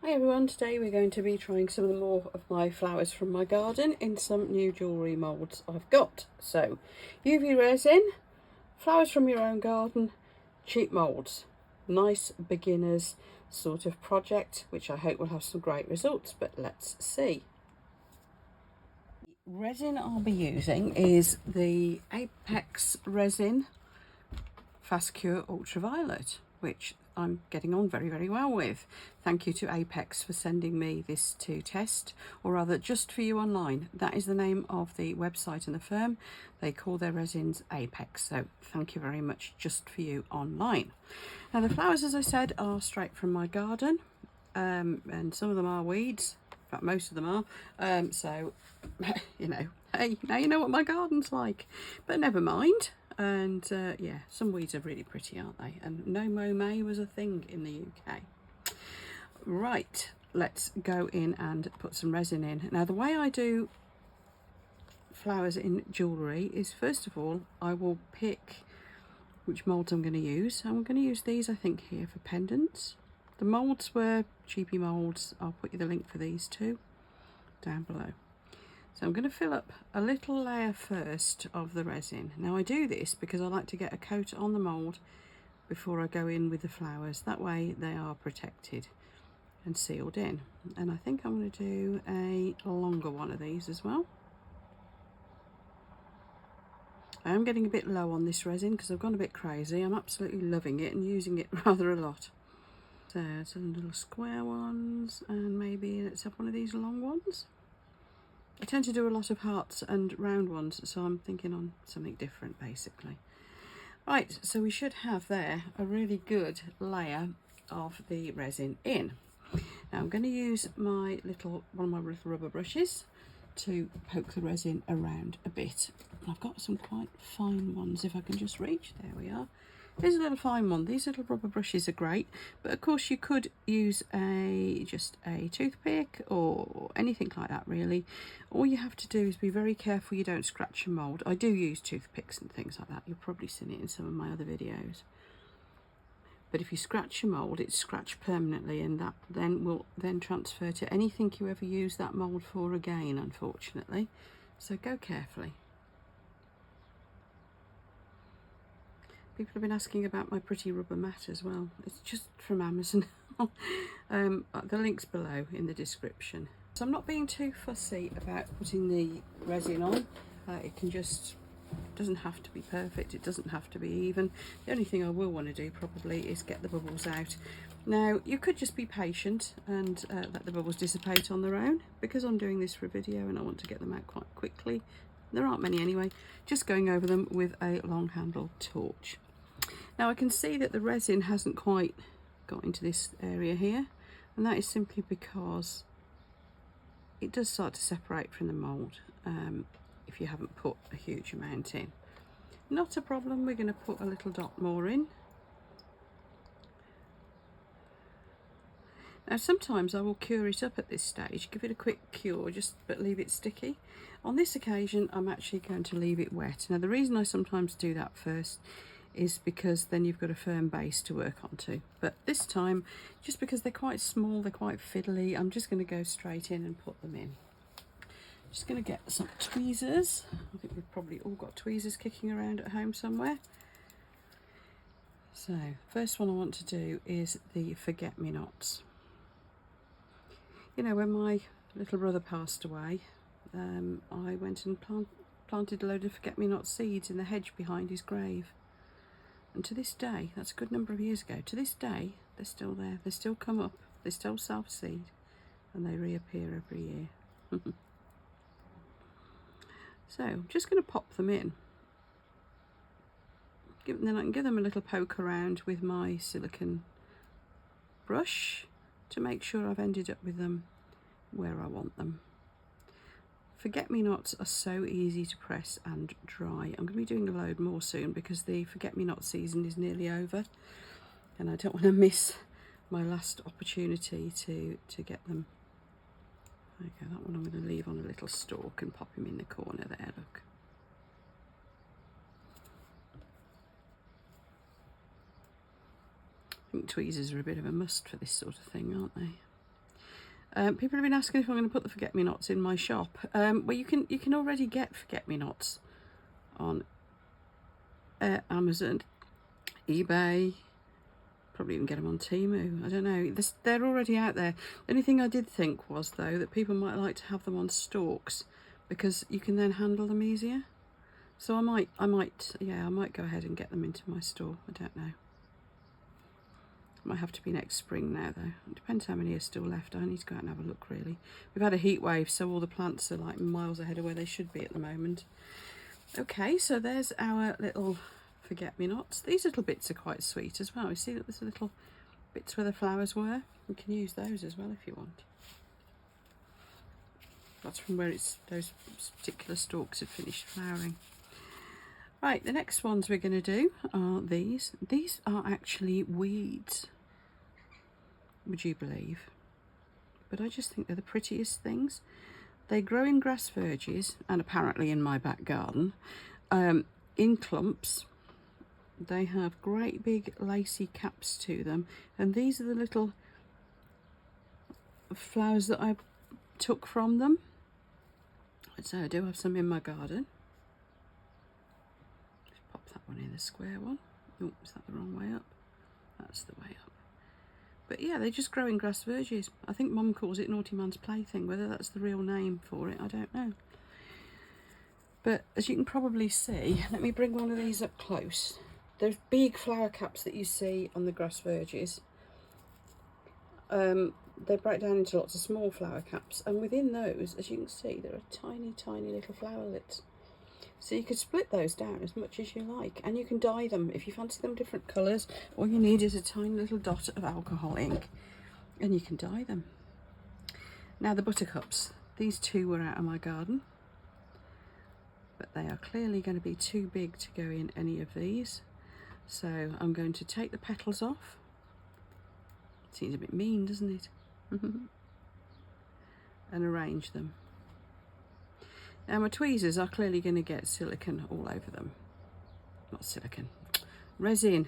Hi everyone, today we're going to be trying some of the more of my flowers from my garden in some new jewellery moulds I've got. So, UV Resin, flowers from your own garden, cheap moulds. Nice beginners sort of project, which I hope will have some great results, but let's see. The resin I'll be using is the Epoxy Resin Fast Cure Ultraviolet, which I'm getting on very well with. Thank you to Apex for sending me this to test, or rather Just For You Online. That is the name of the website and the firm. They call their resins Apex, so thank you very much, Just For You Online. Now the flowers, as I said, are straight from my garden, and some of them are weeds. In fact, most of them are, so you know, hey, now you know what my garden's like, but never mind. And yeah, some weeds are really pretty, aren't they? And no mow May was a thing in the UK. Right, let's go in and put some resin in. Now the way I do flowers in jewellery is, first of all, I will pick which moulds I'm going to use. I'm going to use these, I think, here for pendants. The moulds were cheapy moulds. I'll put you the link for these too down below. So I'm going to fill up a little layer first of the resin. Now I do this because I like to get a coat on the mould before I go in with the flowers. That way they are protected and sealed in. And I think I'm going to do a longer one of these as well. I am getting a bit low on this resin because I've gone a bit crazy. I'm absolutely loving it and using it rather a lot. So some little square ones, and maybe let's have one of these long ones. I tend to do a lot of hearts and round ones, so I'm thinking on something different basically. Right, so we should have there a really good layer of the resin in. Now I'm going to use one of my little rubber brushes to poke the resin around a bit. I've got some quite fine ones, if I can just reach. There we are. Here's a little fine one. These little rubber brushes are great, but of course you could use just a toothpick or anything like that really. All you have to do is be very careful you don't scratch your mould. I do use toothpicks and things like that. You've probably seen it in some of my other videos. But if you scratch your mould, it's scratched permanently, and that will transfer to anything you ever use that mould for again, unfortunately. So go carefully. People have been asking about my pretty rubber mat as well. It's just from Amazon. The link's below in the description. So I'm not being too fussy about putting the resin on. It doesn't have to be perfect. It doesn't have to be even. The only thing I will want to do probably is get the bubbles out. Now you could just be patient and let the bubbles dissipate on their own. Because I'm doing this for a video and I want to get them out quite quickly. There aren't many anyway. Just going over them with a long handled torch. Now I can see that the resin hasn't quite got into this area here, and that is simply because it does start to separate from the mould if you haven't put a huge amount in. Not a problem, we're going to put a little dot more in. Now sometimes I will cure it up at this stage, give it a quick cure, but leave it sticky. On this occasion I'm actually going to leave it wet. Now the reason I sometimes do that first is because then you've got a firm base to work onto. But this time, just because they're quite small, they're quite fiddly, I'm just going to go straight in and put them in. Just going to get some tweezers. I think we've probably all got tweezers kicking around at home somewhere. So, first one I want to do is the forget-me-nots. You know, when my little brother passed away, I went and planted a load of forget-me-not seeds in the hedge behind his grave. And to this day, that's a good number of years ago, to this day, they're still there. They still come up, they still self-seed, and they reappear every year. So, I'm just going to pop them in. Then I can give them a little poke around with my silicone brush to make sure I've ended up with them where I want them. Forget-me-nots are so easy to press and dry. I'm going to be doing a load more soon because the forget-me-not season is nearly over, and I don't want to miss my last opportunity to get them. Okay, that one I'm going to leave on a little stalk and pop him in the corner there, look. I think tweezers are a bit of a must for this sort of thing, aren't they? People have been asking if I'm going to put the forget-me-nots in my shop. Well, you can already get forget-me-nots on Amazon, eBay, probably even get them on Temu. I don't know. They're already out there. The only thing I did think was, though, that people might like to have them on stalks because you can then handle them easier. So I might go ahead and get them into my store. I don't know. Might have to be next spring now, though. It depends how many are still left. I need to go out and have a look, really. We've had a heat wave, so all the plants are like miles ahead of where they should be at the moment. Okay, so there's our little forget-me-nots. These little bits are quite sweet as well. You see that there's little bits where the flowers were? You can use those as well if you want. That's from where those particular stalks have finished flowering. Right, the next ones we're going to do are these. These are actually weeds, would you believe? But I just think they're the prettiest things. They grow in grass verges and apparently in my back garden, in clumps. They have great big lacy caps to them, and these are the little flowers that I took from them. So I do have some in my garden. One in the square one. Oh, is that the wrong way up? That's the way up. But yeah, they just grow in grass verges. I think Mum calls it naughty man's plaything. Whether that's the real name for it, I don't know. But as you can probably see, let me bring one of these up close. Those big flower caps that you see on the grass verges, they break down into lots of small flower caps, and within those, as you can see, there are tiny, tiny little flowerlets. So you could split those down as much as you like, and you can dye them if you fancy them different colours. All you need is a tiny little dot of alcohol ink, and you can dye them. Now the buttercups, these two were out of my garden, but they are clearly going to be too big to go in any of these. So I'm going to take the petals off. Seems a bit mean, doesn't it? And arrange them. Now my tweezers are clearly going to get silicone all over them. Not silicone, resin.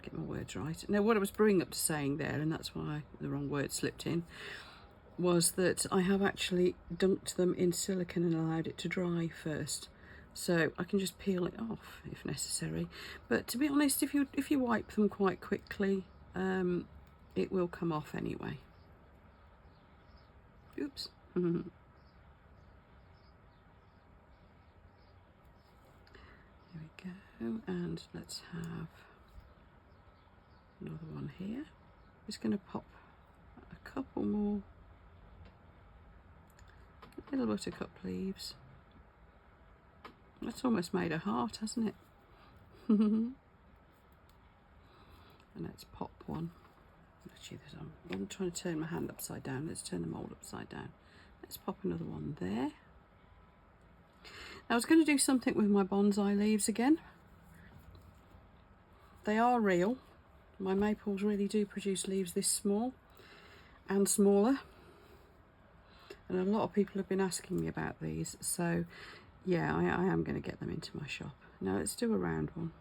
Get my words right. Now what I was brewing up to saying there, and that's why the wrong word slipped in, was that I have actually dunked them in silicone and allowed it to dry first. So I can just peel it off if necessary. But to be honest, if you wipe them quite quickly, it will come off anyway. Oops. Here we go, and let's have another one here. I'm just going to pop a couple more little buttercup leaves. That's almost made a heart, hasn't it? And let's pop one. Actually, I'm trying to turn my hand upside down. Let's turn the mould upside down. Let's pop another one there. Now I was going to do something with my bonsai leaves again. They are real. My maples really do produce leaves this small and smaller. And a lot of people have been asking me about these. So yeah, I am going to get them into my shop. Now let's do a round one.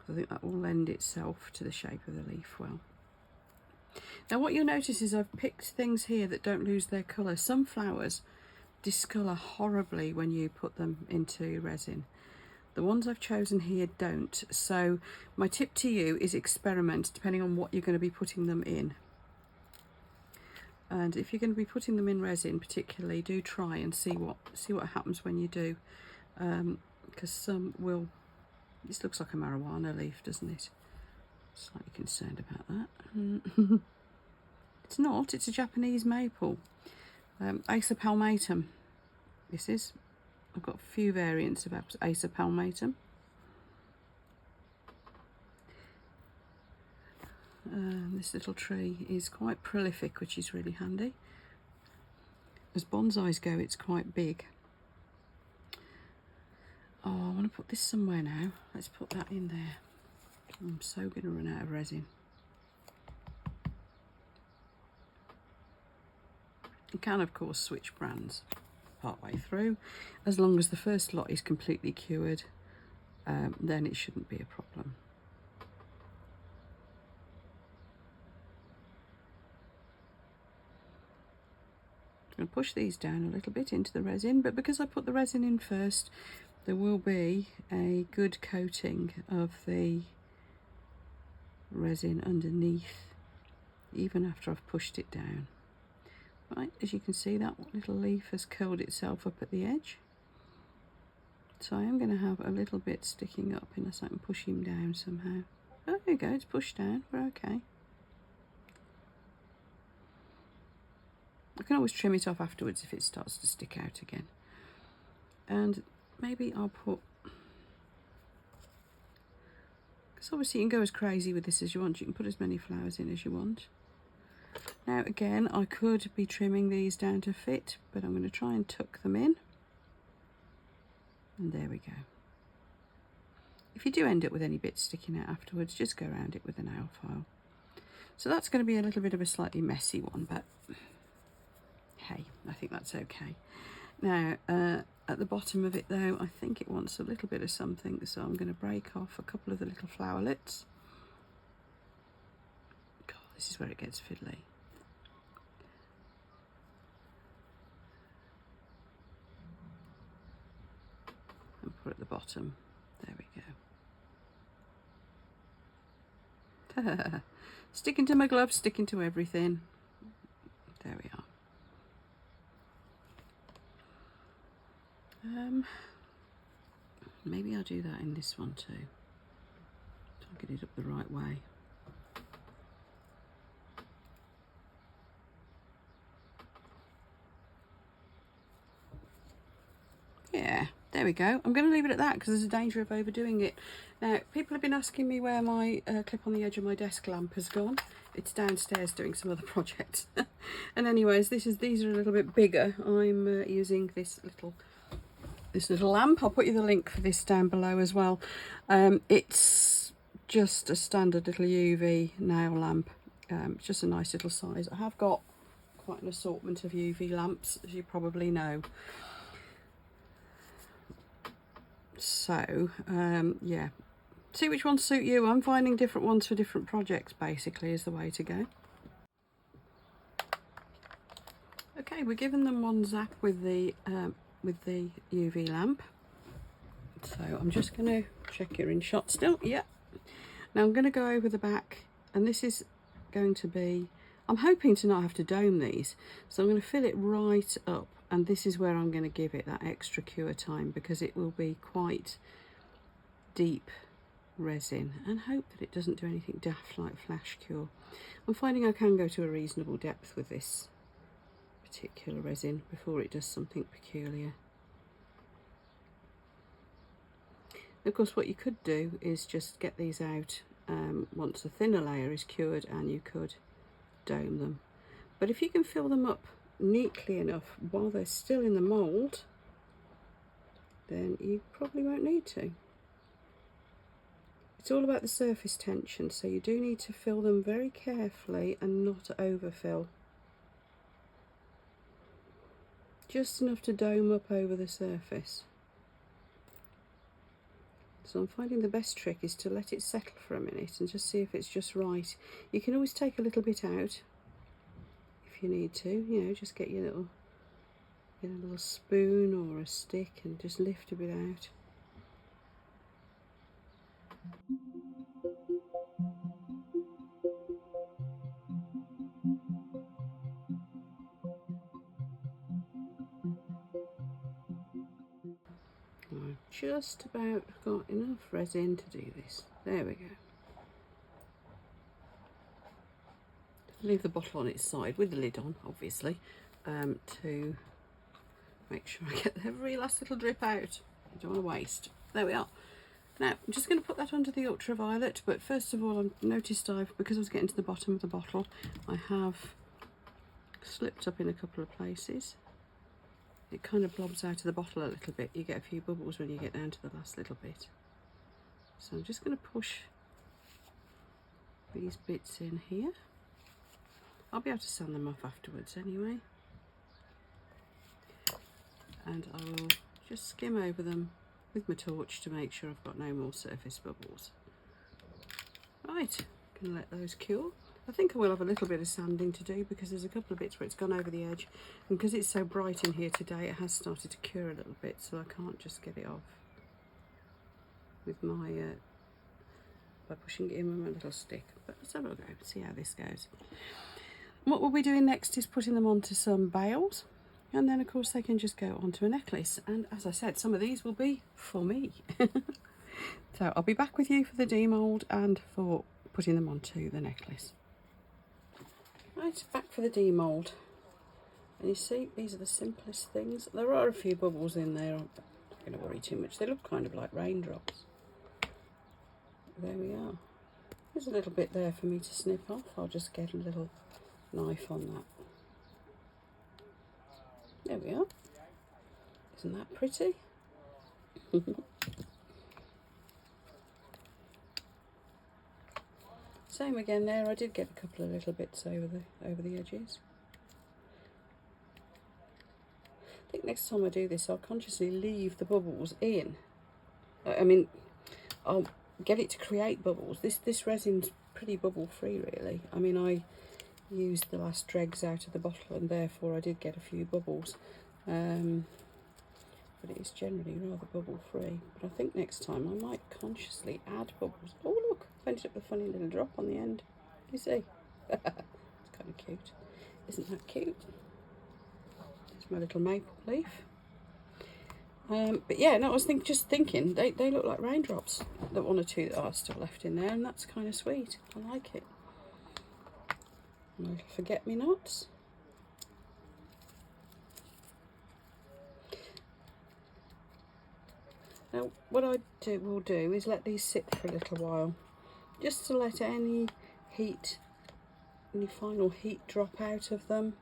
I think that will lend itself to the shape of the leaf well. Now what you'll notice is I've picked things here that don't lose their colour. Some flowers discolour horribly when you put them into resin. The ones I've chosen here don't. So my tip to you is experiment depending on what you're going to be putting them in. And if you're going to be putting them in resin particularly, do try and see what happens when you do. Because some will... This looks like a marijuana leaf, doesn't it? Slightly concerned about that. It's not, it's a Japanese maple. Acer palmatum. This is. I've got a few variants of Acer palmatum. This little tree is quite prolific, which is really handy. As bonsais go, it's quite big. Oh, I want to put this somewhere now. Let's put that in there. I'm so going to run out of resin. You can, of course, switch brands partway through. As long as the first lot is completely cured, then it shouldn't be a problem. going to push these down a little bit into the resin, but because I put the resin in first, there will be a good coating of the resin underneath, even after I've pushed it down. Right, as you can see, that little leaf has curled itself up at the edge. So I am going to have a little bit sticking up unless I can push him down somehow. Oh, there you go, it's pushed down, we're okay. I can always trim it off afterwards if it starts to stick out again. And maybe I'll put, because obviously you can go as crazy with this as you want, you can put as many flowers in as you want. Now again, I could be trimming these down to fit, but I'm going to try and tuck them in. And there we go. If you do end up with any bits sticking out afterwards, just go around it with a nail file. So that's going to be a little bit of a slightly messy one, but hey, I think that's okay. Now, at the bottom of it though, I think it wants a little bit of something, so I'm going to break off a couple of the little flowerlets. God, this is where it gets fiddly. And put at the bottom. There we go. Sticking to my gloves, sticking to everything. There we are. Maybe I'll do that in this one too. Try and get it up the right way. Yeah, there we go. I'm going to leave it at that because there's a danger of overdoing it. Now, people have been asking me where my clip on the edge of my desk lamp has gone. It's downstairs doing some other projects. And anyways, these are a little bit bigger. I'm using this little lamp. I'll put you the link for this down below as well. It's just a standard little UV nail lamp. It's just a nice little size. I have got quite an assortment of UV lamps, as you probably know. So yeah, see which ones suit you. I'm finding different ones for different projects basically is the way to go. Okay, we're giving them one zap with the UV lamp. So I'm just going to check you're in shot still. Yeah. Now I'm going to go over the back, and this is going to be, I'm hoping to not have to dome these, so I'm going to fill it right up, and this is where I'm going to give it that extra cure time because it will be quite deep resin, and hope that it doesn't do anything daft like flash cure. I'm finding I can go to a reasonable depth with this particular resin before it does something peculiar. Of course, what you could do is just get these out once the thinner layer is cured, and you could dome them. But if you can fill them up neatly enough while they're still in the mould, then you probably won't need to. It's all about the surface tension, so you do need to fill them very carefully and not overfill. Just enough to dome up over the surface. So I'm finding the best trick is to let it settle for a minute and just see if it's just right. You can always take a little bit out if you need to, you know, just get a little spoon or a stick and just lift a bit out. I've just about got enough resin to do this. There we go. Leave the bottle on its side with the lid on, obviously, to make sure I get the very last little drip out. I don't want to waste. There we are. Now I'm just going to put that under the ultraviolet, but first of all, I've noticed because I was getting to the bottom of the bottle, I have slipped up in a couple of places. It kind of blobs out of the bottle a little bit. You get a few bubbles when you get down to the last little bit. So I'm just going to push these bits in here. I'll be able to sand them off afterwards anyway. And I will just skim over them with my torch to make sure I've got no more surface bubbles. Right, gonna let those cure. I think I will have a little bit of sanding to do because there's a couple of bits where it's gone over the edge, and because it's so bright in here today it has started to cure a little bit, so I can't just get it off with my by pushing it in with my little stick. But let's have a go, see how this goes. What we'll be doing next is putting them onto some bales, and then of course they can just go onto a necklace, and as I said, some of these will be for me. So I'll be back with you for the demold and for putting them onto the necklace. Right, back for the demold. And you see, these are the simplest things. There are a few bubbles in there. I'm not going to worry too much. They look kind of like raindrops. There we are. There's a little bit there for me to snip off. I'll just get a little knife on that. There we are. Isn't that pretty? Same again there. I did get a couple of little bits over the edges. I think next time I do this, I'll consciously leave the bubbles in. I mean, I'll get it to create bubbles. This resin's pretty bubble free, really. I mean, I used the last dregs out of the bottle, and therefore I did get a few bubbles. But it is generally rather bubble free. But I think next time I might consciously add bubbles. Oh look, I've ended up with a funny little drop on the end. You see? It's kind of cute. Isn't that cute? It's my little maple leaf. But yeah, no, I was just thinking, they look like raindrops. The one or two that are still left in there, and that's kind of sweet. I like it. My little forget-me-nots. Now, what I will do is let these sit for a little while, just to let any final heat drop out of them.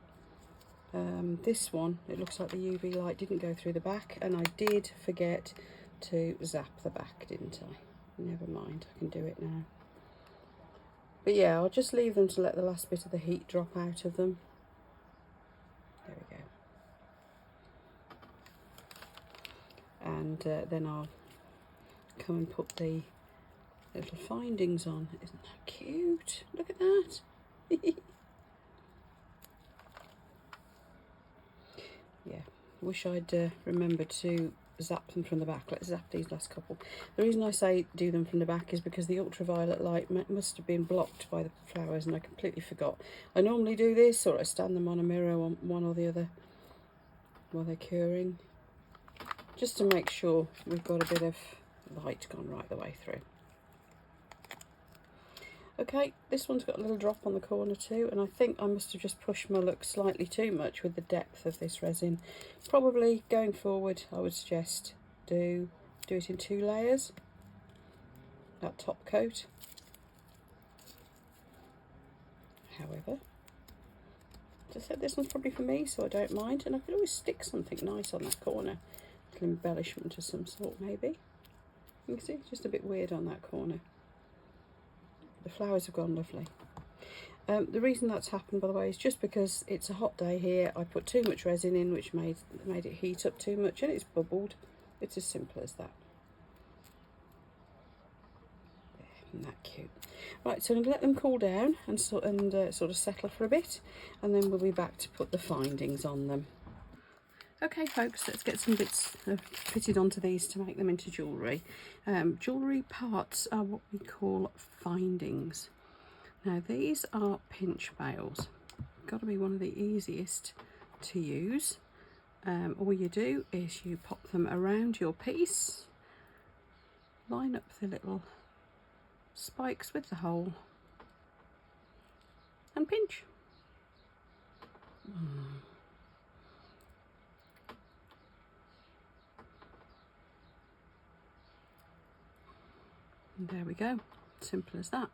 This one, it looks like the UV light didn't go through the back, and I did forget to zap the back, didn't I? Never mind, I can do it now. But yeah, I'll just leave them to let the last bit of the heat drop out of them. There we go. And then I'll come and put the little findings on. Isn't that cute? Look at that. Yeah, wish I'd remembered to zap them from the back. Let's zap these last couple. The reason I say do them from the back is because the ultraviolet light must have been blocked by the flowers, and I completely forgot. I normally do this, or I stand them on a mirror on one or the other while they're curing, just to make sure we've got a bit of light gone right the way through. Okay, this one's got a little drop on the corner too, and I think I must have just pushed my luck slightly too much with the depth of this resin. Probably going forward, I would suggest do it in 2 layers, that top coat. However, as I said, this one's probably for me, so I don't mind, and I could always stick something nice on that corner, a little embellishment of some sort maybe. You can see it's just a bit weird on that corner. The flowers have gone lovely. The reason that's happened, by the way, is just because it's a hot day here. I put too much resin in, which made it heat up too much, and it's bubbled. It's as simple as that. Isn't that cute? Right, so I'm going to let them cool down and sort of settle for a bit, and then we'll be back to put the findings on them. Okay folks, let's get some bits fitted onto these to make them into jewellery. Jewellery parts are what we call findings. Now these are pinch bales. Got to be one of the easiest to use. All you do is you pop them around your piece, line up the little spikes with the hole, and pinch. And there we go, simple as that.